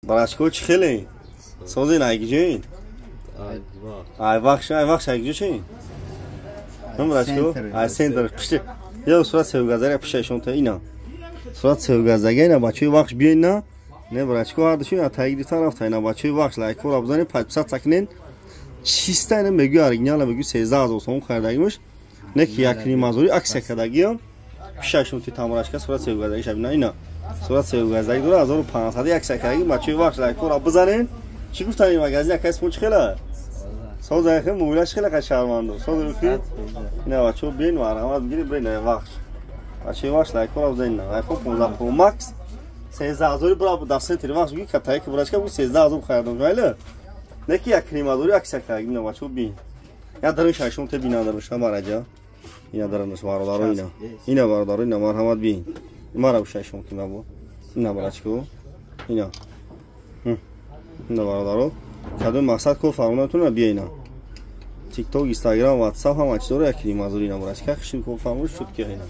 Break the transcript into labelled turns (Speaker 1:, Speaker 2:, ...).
Speaker 1: براشکو چی خیلی؟ سوزی نایگی جوین؟ ای وقت نایگی جوین؟ هم براشکو؟ ای سنتر پشت یا صورت سوگازاری پشتشون تا اینا صورت سوگازگی اینا بچه‌ی وقت بیاین نه نه براشکو هردشون یا تایگی طرف تا اینا بچه‌ی وقت لایک کور ابزانی 500 سکنین چیستا اینا میگه اورجینال میگه 13000 سوم خریدگیش نه کی یکی مازوری عکس کردگی پشتشون تی تامراشکا صورت سوگازگی شب اینا صورت سوگازگی داره 1500 عکس کردگی بچه‌ی وقت لایک کور بزنین چی گفتن این مغازه کس پونچ خیلی سوز اخیر موبایلش خیلی قشنگه سوز کی نه بچه‌ها بین مرحمت بگیری برین وقت بچه‌ی وقت لایک کور بزنین آیفون 15 پرو مکس 13000 برای دست تری وقت میگی کتایی که برایش که 13000 خریدم ولی نه کی یک کریمادوری عکس کردیم نه بچه‌ها بین یا درون شاشون ته بینا درش ماراجا اینا درنش وارو اینا وارو اینا مرحمت بین مارا شاشون که ما اینا براشکو اینا وارو کدوم مقصد کو فرمونتون بیا اینا تیک توک اینستاگرام واتساپ هم اچ داره یک کریمادوری اینا برایش که خشم کو فرمون شد که اینا